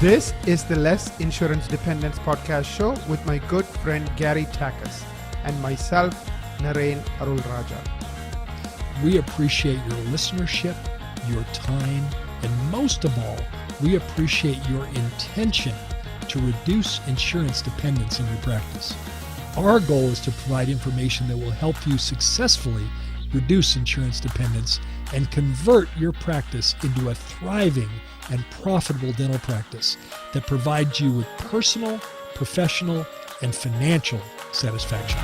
This is the Less Insurance Dependence podcast show with my good friend Gary Takacs and myself, Naren Arulrajah. We appreciate your listenership, your time, and most of all, we appreciate your intention to reduce insurance dependence in your practice. Our goal is to provide information that will help you successfully reduce insurance dependence and convert your practice into a thriving and profitable dental practice that provides you with personal, professional, and financial satisfaction.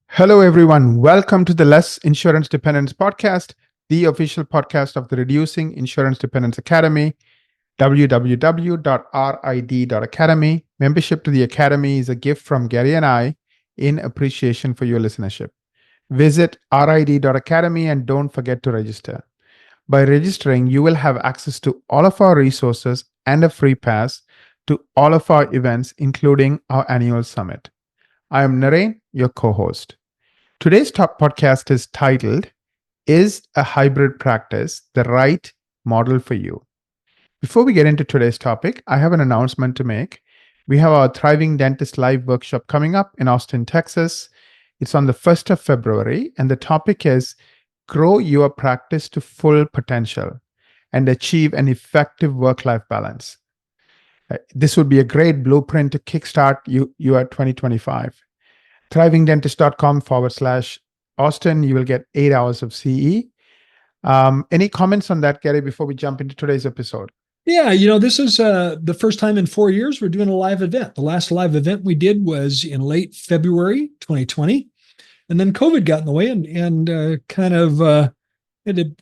Hello, everyone. Welcome to the Less Insurance Dependence podcast, the official podcast of the Reducing Insurance Dependence Academy, www.rid.academy. Membership to the Academy is a gift from Gary and I in appreciation for your listenership. Visit rid.academy and don't forget to register. By registering, you will have access to all of our resources and a free pass to all of our events, including our annual summit. I am Naren, your co-host. Today's top podcast is titled, Is a Hybrid Practice the Right Model for You? Before we get into today's topic, I have an announcement to make. We have our Thriving Dentist Live workshop coming up in Austin, Texas. It's on the 1st of February, and the topic is Grow Your Practice to Full Potential and Achieve an Effective Work-Life Balance. This would be a great blueprint to kickstart your 2025. thrivingdentist.com/Austin. You will get 8 hours of CE. Any comments on that, Gary, before we jump into today's episode? Yeah, this is the first time in 4 years we're doing a live event. The last live event we did was in late February 2020, and then COVID got in the way and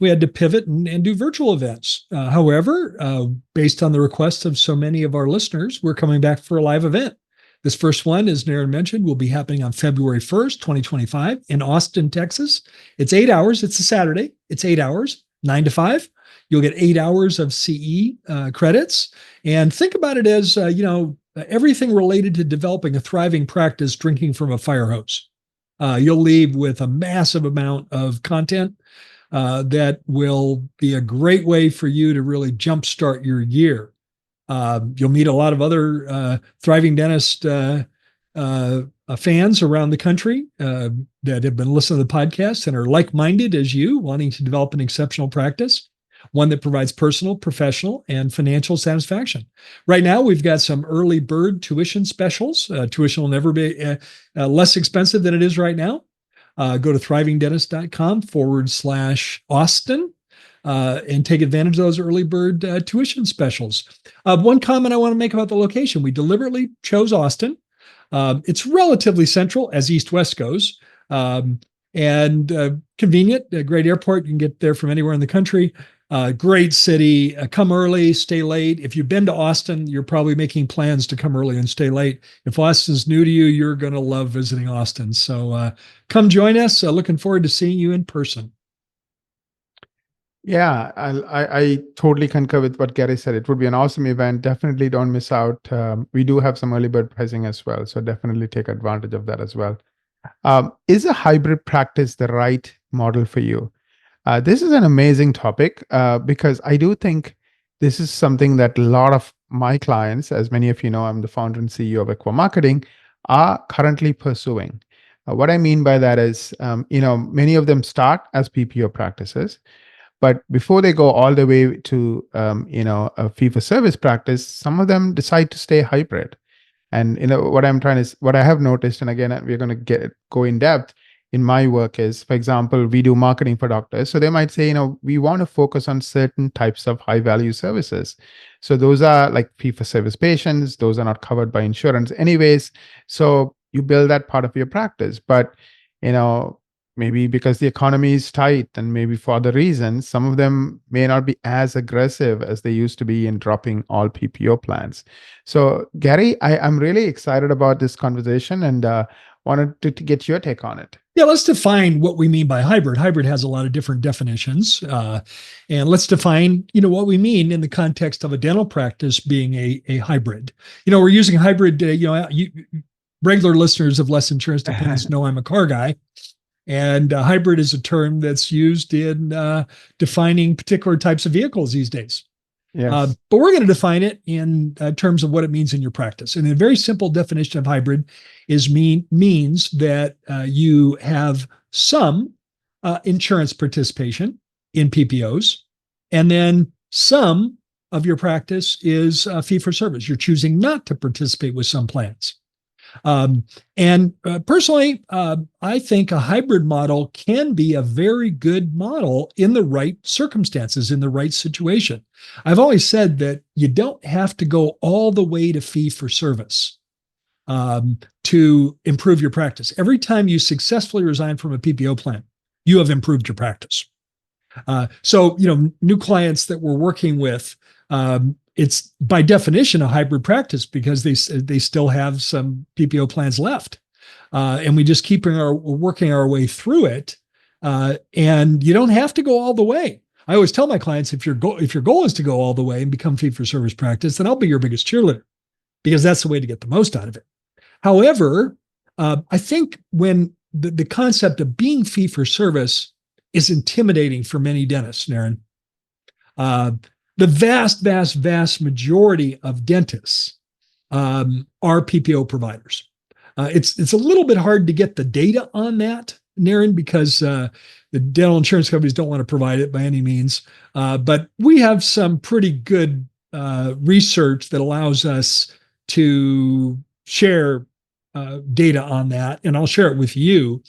we had to pivot and do virtual events. However, based on the requests of so many of our listeners, we're coming back for a live event. This first one, as Naren mentioned, will be happening on February 1st, 2025 in Austin, Texas. It's 8 hours. It's a Saturday. It's 8 hours, 9 to 5. You'll get 8 hours of CE credits. And think about it as, everything related to developing a thriving practice drinking from a fire hose. You'll leave with a massive amount of content that will be a great way for you to really jumpstart your year. You'll meet a lot of other thriving dentist fans around the country that have been listening to the podcast and are like-minded as you, wanting to develop an exceptional practice, one that provides personal, professional, and financial satisfaction. Right now, we've got some early bird tuition specials. Tuition will never be less expensive than it is right now. Go to thrivingdentist.com/Austin. And take advantage of those early bird tuition specials. One comment I want to make about the location. We deliberately chose Austin. It's relatively central as East-West goes, and convenient, a great airport. You can get there from anywhere in the country. Great city. Come early, stay late. If you've been to Austin, you're probably making plans to come early and stay late. If Austin's new to you, you're going to love visiting Austin. So come join us. Looking forward to seeing you in person. Yeah, I totally concur with what Gary said. It would be an awesome event. Definitely don't miss out. We do have some early bird pricing as well, so definitely take advantage of that as well. Is a hybrid practice the right model for you? This is an amazing topic because I do think this is something that a lot of my clients, as many of you know, I'm the founder and CEO of Equa Marketing, are currently pursuing. What I mean by that is, many of them start as PPO practices. But before they go all the way to, a fee-for-service practice, some of them decide to stay hybrid. And, what I have noticed, and again, we're going to go in depth in my work is, for example, we do marketing for doctors. So they might say, we want to focus on certain types of high-value services. So those are like fee-for-service patients. Those are not covered by insurance anyways. So you build that part of your practice. But, maybe because the economy is tight and maybe for other reasons, some of them may not be as aggressive as they used to be in dropping all PPO plans. So Gary, I'm really excited about this conversation and wanted to get your take on it. Yeah, let's define what we mean by hybrid. Hybrid has a lot of different definitions. And let's define, what we mean in the context of a dental practice being a hybrid. We're using hybrid, regular listeners of Less Insurance Dependence know I'm a car guy. And hybrid is a term that's used in defining particular types of vehicles these days. Yes. But we're going to define it in terms of what it means in your practice. And a very simple definition of hybrid means that you have some insurance participation in PPOs, and then some of your practice is fee for service. You're choosing not to participate with some plans. And personally, I think a hybrid model can be a very good model in the right circumstances, in the right situation. I've always said that you don't have to go all the way to fee for service to improve your practice. Every time you successfully resign from a PPO plan, you have improved your practice. So, new clients that we're working with, it's by definition a hybrid practice because they still have some PPO plans left, and we just working our way through it. And you don't have to go all the way. I always tell my clients, if your goal is to go all the way and become fee for service practice, then I'll be your biggest cheerleader because that's the way to get the most out of it. However, I think when the concept of being fee for service is intimidating for many dentists, Naren. The vast majority of dentists are PPO providers. It's a little bit hard to get the data on that, Naren, because the dental insurance companies don't want to provide it by any means. But we have some pretty good research that allows us to share data on that, and I'll share it with you.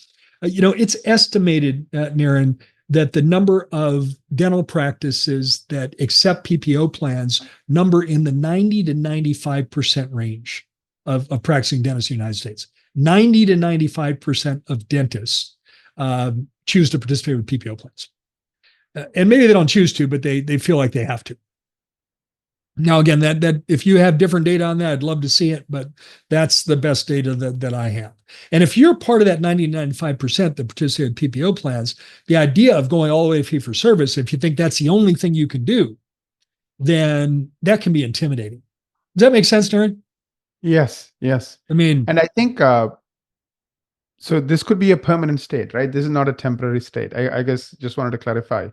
It's estimated, Naren, that the number of dental practices that accept PPO plans number in the 90 to 95% range of practicing dentists in the United States. 90 to 95% of dentists choose to participate with PPO plans. And maybe they don't choose to, but they feel like they have to. Now, again, that if you have different data on that, I'd love to see it, but that's the best data that I have. And if you're part of that 90 to 95% that participate in PPO plans, the idea of going all the way to fee for service, if you think that's the only thing you can do, then that can be intimidating. Does that make sense, Naren? Yes. I mean, And I think so this could be a permanent state, right? This is not a temporary state. I guess just wanted to clarify.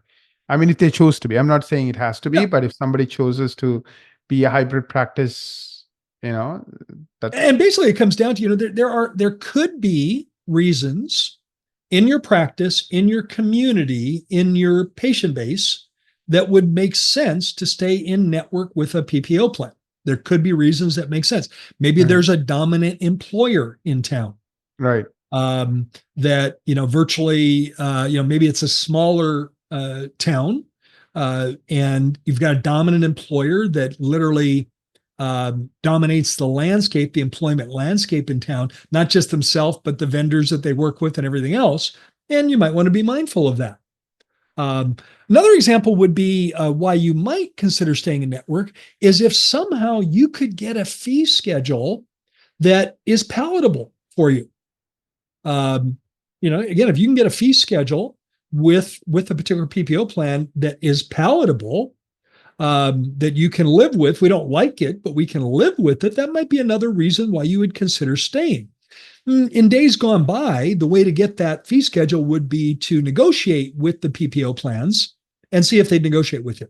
I mean, if they chose to be, I'm not saying it has to be, but if somebody chooses to be a hybrid practice, that's. And basically it comes down to, there could be reasons in your practice, in your community, in your patient base that would make sense to stay in network with a PPO plan. There could be reasons that make sense. Maybe there's a dominant employer in town. Right. That, virtually, maybe it's a smaller town, and you've got a dominant employer that literally dominates the landscape, the employment landscape in town, not just themselves, but the vendors that they work with and everything else. And you might want to be mindful of that. Another example would be why you might consider staying in network is if somehow you could get a fee schedule that is palatable for you. Again, if you can get a fee schedule with a particular PPO plan that is palatable, that you can live with. We don't like it, but we can live with it. That might be another reason why you would consider staying. In days gone by, the way to get that fee schedule would be to negotiate with the PPO plans and see if they'd negotiate with you.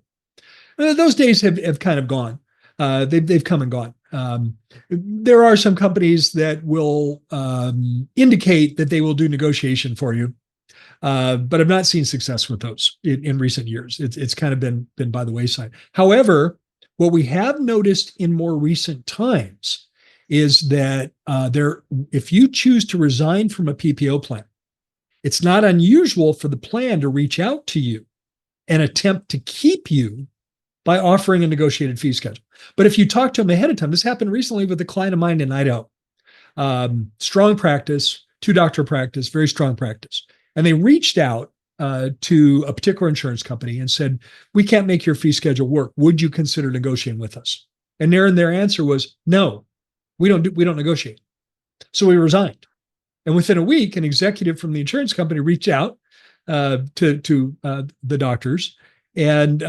Those days have kind of gone. They've come and gone. There are some companies that will indicate that they will do negotiation for you. But I've not seen success with those in recent years. It's kind of been by the wayside. However, what we have noticed in more recent times is that if you choose to resign from a PPO plan, it's not unusual for the plan to reach out to you and attempt to keep you by offering a negotiated fee schedule. But if you talk to them ahead of time, this happened recently with a client of mine in Idaho. Strong practice, 2-doctor practice, very strong practice. And they reached out to a particular insurance company and said, we can't make your fee schedule work. Would you consider negotiating with us? And their answer was, no, we don't negotiate. So we resigned. And within a week, an executive from the insurance company reached out to the doctors and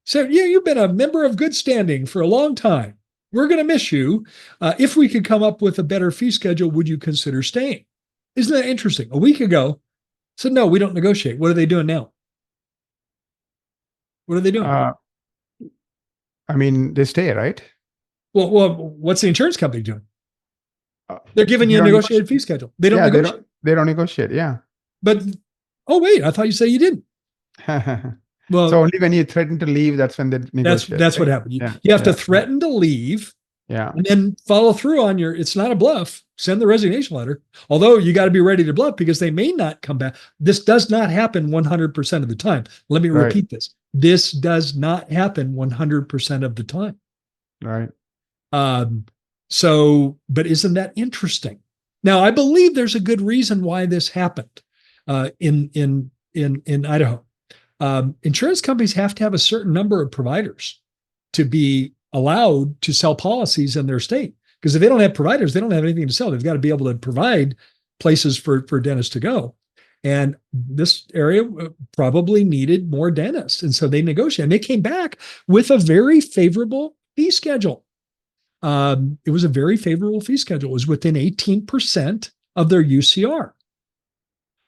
said, yeah, you've been a member of good standing for a long time. We're going to miss you. If we could come up with a better fee schedule, would you consider staying? Isn't that interesting? A week ago, said, no, we don't negotiate. What are they doing now? What are they doing? I mean, they stay, right? Well, what's the insurance company doing? They're giving They you a don't negotiated fee schedule. They don't Yeah, negotiate. they don't negotiate. Yeah. But, oh, wait, I thought you said you didn't. Well, So only when you threaten to leave, that's when they negotiate. that's what right? happened. Yeah. You have to Yeah. threaten to leave Yeah. and then follow through on it's not a bluff. Send the resignation letter. Although you got to be ready to bluff because they may not come back. This does not happen 100% of the time. Let me Right. repeat this. This does not happen 100% of the time. Right. But isn't that interesting? Now, I believe there's a good reason why this happened in Idaho. Insurance companies have to have a certain number of providers to be allowed to sell policies in their state. Because if they don't have providers, they don't have anything to sell. They've got to be able to provide places for dentists to go. And this area probably needed more dentists. And so they negotiated. And they came back with a very favorable fee schedule. It was a very favorable fee schedule. It was within 18% of their UCR.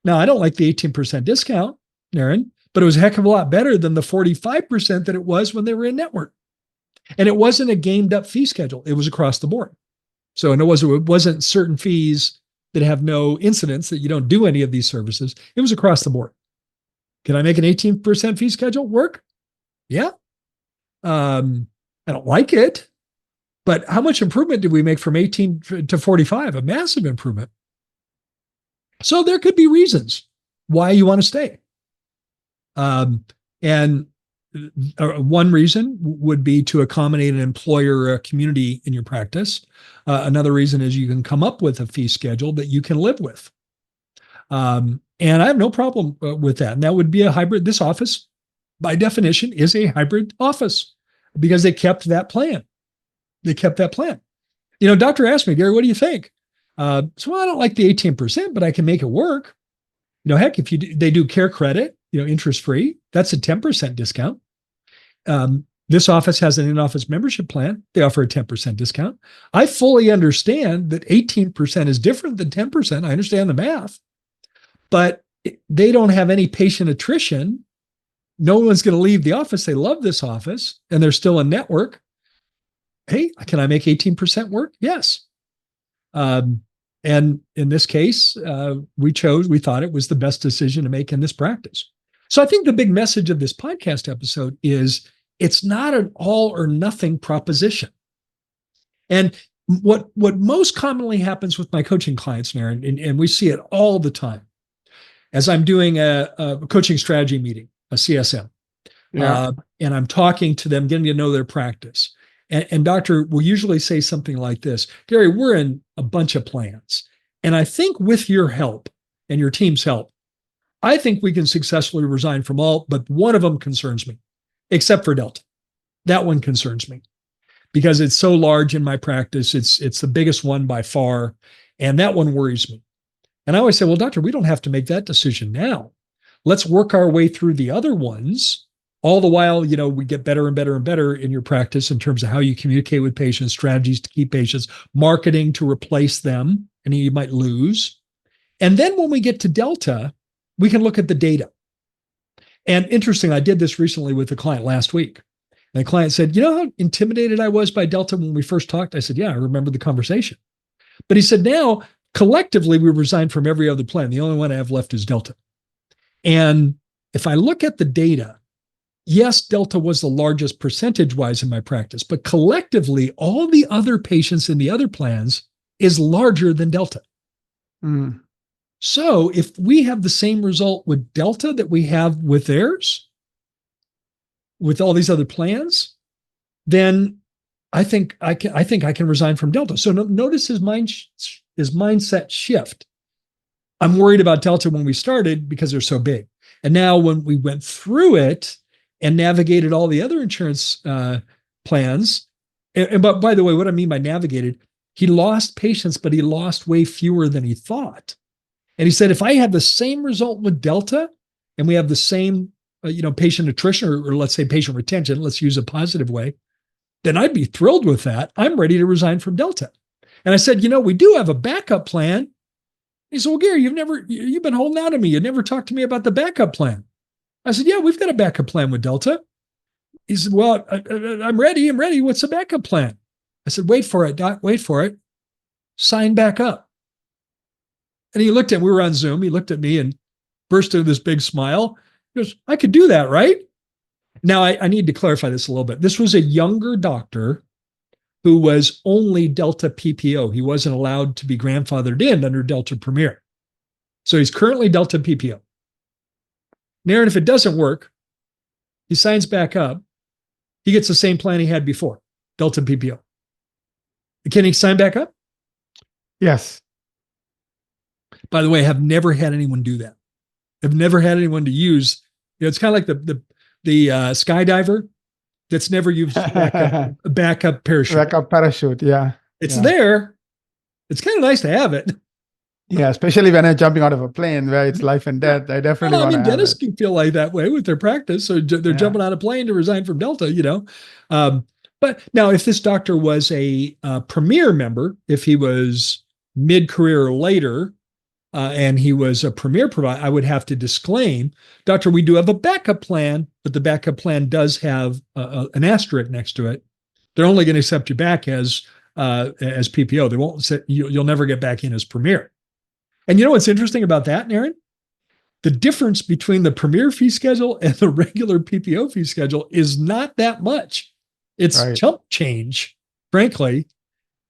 Now, I don't like the 18% discount, Naren, but it was a heck of a lot better than the 45% that it was when they were in network. And it wasn't a gamed up fee schedule. It was across the board. So, and it wasn't certain fees that have no incidence that you don't do any of these services. It was across the board. Can I make an 18% fee schedule work? Yeah. I don't like it, but how much improvement did we make from 18 to 45? A massive improvement. So there could be reasons why you want to stay. And one reason would be to accommodate an employer or a community in your practice. Another reason is you can come up with a fee schedule that you can live with. And I have no problem with that. And that would be a hybrid. This office, by definition, is a hybrid office because they kept that plan. Doctor asked me, Gary, what do you think? I don't like the 18%, but I can make it work. Heck, if they do care credit, interest free, that's a 10% discount. This office has an in-office membership plan. They offer a 10% discount. I fully understand that 18% is different than 10%. I understand the math, but they don't have any patient attrition. No one's going to leave the office. They love this office and they're still a network. Hey, can I make 18% work? Yes. And in this case, we thought it was the best decision to make in this practice. So I think the big message of this podcast episode is it's not an all or nothing proposition. And what most commonly happens with my coaching clients, Naren, and we see it all the time, as I'm doing a coaching strategy meeting, a CSM, and I'm talking to them, getting to know their practice. And doctor will usually say something like this, Gary, we're in a bunch of plans. And I think with your help and your team's help, I think we can successfully resign from all, but one of them concerns me, except for Delta. That one concerns me because it's so large in my practice. It's the biggest one by far. And that one worries me. And I always say, well, doctor, we don't have to make that decision now. Let's work our way through the other ones. All the while, we get better and better and better in your practice in terms of how you communicate with patients, strategies to keep patients, marketing to replace them, and you might lose. And then when we get to Delta, we can look at the data. And interesting, I did this recently with a client last week. And the client said, how intimidated I was by Delta when we first talked? I said, yeah, I remember the conversation. But he said, now, collectively, we resigned from every other plan. The only one I have left is Delta. And if I look at the data, yes, Delta was the largest percentage-wise in my practice, but collectively, all the other patients in the other plans is larger than Delta. Mm. So if we have the same result with Delta that we have with theirs, with all these other plans, then I think I can resign from Delta. So notice his mindset shift. I'm worried about Delta when we started because they're so big. And now when we went through it and navigated all the other insurance plans, but by the way, what I mean by navigated, he lost patients, but he lost way fewer than he thought. And he said, if I had the same result with Delta and we have the same, patient attrition or let's say patient retention, let's use a positive way, then I'd be thrilled with that. I'm ready to resign from Delta. And I said, we do have a backup plan He said, well, Gary, you've been holding out on me. You never talked to me about the backup plan. I said, yeah, we've got a backup plan with Delta. He said, well, I'm ready. What's the backup plan? I said, wait for it, Doc, wait for it. Sign back up. And he looked at, we were on Zoom. He looked at me and burst into this big smile. He goes, I could do that, right? Now, I need to clarify this a little bit. This was a younger doctor who was only Delta PPO. He wasn't allowed to be grandfathered in under Delta Premier. So he's currently Delta PPO. Naren, if it doesn't work, he signs back up. He gets the same plan he had before, Delta PPO. Can he sign back up? Yes. By the way, I have never had anyone do that. I've never had anyone to use, it's kind of like the skydiver that's never used backup parachute. Backup parachute, yeah. It's there. It's kind of nice to have it. Yeah, especially when I'm jumping out of a plane where it's life and death. I definitely want to have dentists it. can feel like that way with their practice. So they're jumping out of a plane to resign from Delta, But now if this doctor was a Premier member, if he was mid-career or later, and he was a Premier provider, I would have to disclaim, Doctor, we do have a backup plan, but the backup plan does have an asterisk next to it. They're only going to accept you back as PPO. They won't say you'll never get back in as Premier. And you know what's interesting about that, Naren? The difference between the Premier fee schedule and the regular PPO fee schedule is not that much. It's chump change, frankly.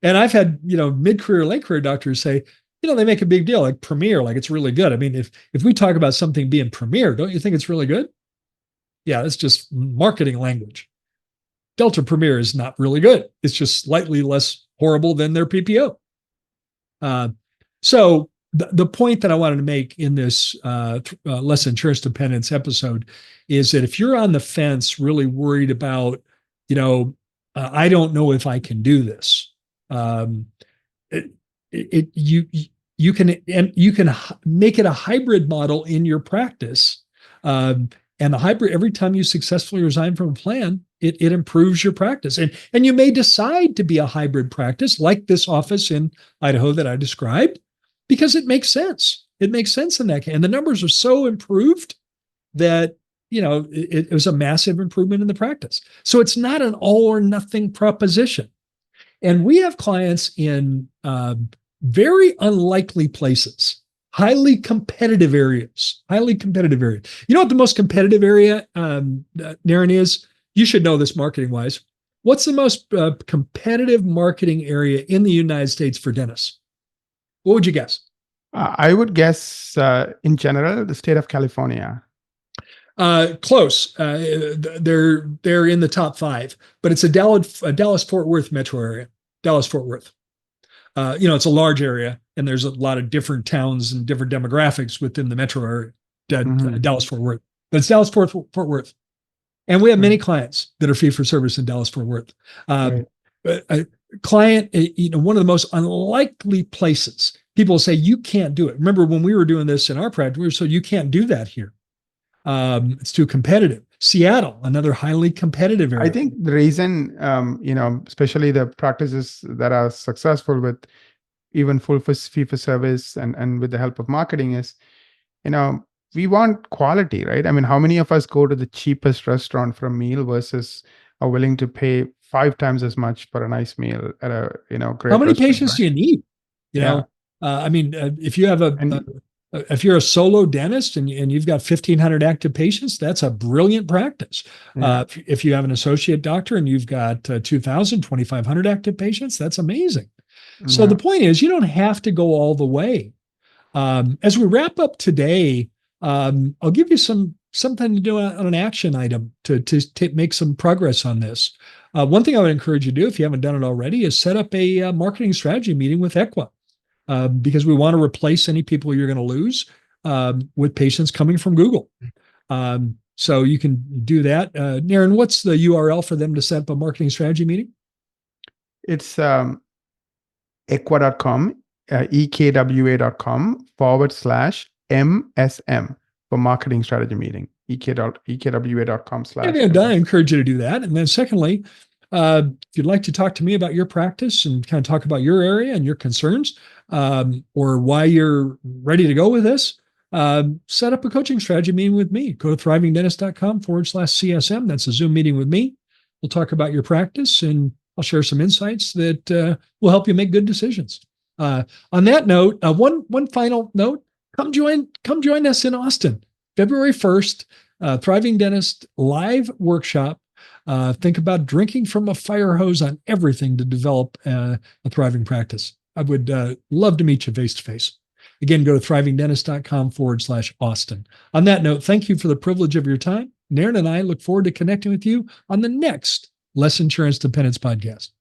And I've had, mid-career, late-career doctors say, they make a big deal, like Premier, like it's really good. I mean, if we talk about something being Premier, don't you think it's really good? Yeah, that's just marketing language. Delta Premier is not really good. It's just slightly less horrible than their PPO. So the point that I wanted to make in this less insurance dependence episode is that if you're on the fence, really worried about, I don't know if I can do this. You can make it a hybrid model in your practice. And the hybrid, every time you successfully resign from a plan, it improves your practice. And you may decide to be a hybrid practice like this office in Idaho that I described, because it makes sense. It makes sense in that case. And the numbers are so improved that, it was a massive improvement in the practice. So it's not an all or nothing proposition. And we have clients in very unlikely places, highly competitive areas. You know what the most competitive area, Naren, is? You should know this marketing wise. What's the most competitive marketing area in the United States for dentists? What would you guess? I would guess, in general, the state of California. Close. They're in the top 5, but it's a Dallas-Fort Worth metro area. Dallas-Fort Worth. It's a large area, and there's a lot of different towns and different demographics within the metro area, Dallas-Fort Worth. But it's Dallas-Fort Worth. And we have many clients that are fee-for-service in Dallas-Fort Worth. A client, one of the most unlikely places, people say, you can't do it. Remember when we were doing this in our practice, we were so you can't do that here. It's too competitive. Seattle, another highly competitive area. I think the reason, especially the practices that are successful with even full fee for service and with the help of marketing is, we want quality, right? I mean, how many of us go to the cheapest restaurant for a meal versus are willing to pay 5 times as much for a nice meal at a, great How many restaurant, patients do you need? If you have if you're a solo dentist and you've got 1,500 active patients, that's a brilliant practice. Yeah. If you have an associate doctor and you've got 2,000, 2,500 active patients, that's amazing. So the point is, you don't have to go all the way. As we wrap up today, I'll give you something to do on an action item to make some progress on this. One thing I would encourage you to do, if you haven't done it already, is set up a marketing strategy meeting with Equa. Because we want to replace any people you're going to lose with patients coming from Google. So you can do that. Naren, what's the URL for them to set up a marketing strategy meeting? It's equa.com, ekwa.com/MSM for marketing strategy meeting. ekwa.com/. I encourage you to do that. And then secondly, If you'd like to talk to me about your practice and kind of talk about your area and your concerns, or why you're ready to go with this, set up a coaching strategy meeting with me. Go to thrivingdentist.com/CSM. That's a Zoom meeting with me. We'll talk about your practice and I'll share some insights that will help you make good decisions. On that note, one final note: come join us in Austin, February 1st, Thriving Dentist live workshop. Think about drinking from a fire hose on everything to develop a thriving practice. I would love to meet you face to face. Again, go to thrivingdentist.com/Austin. On that note, thank you for the privilege of your time. Naren and I look forward to connecting with you on the next Less Insurance Dependence podcast.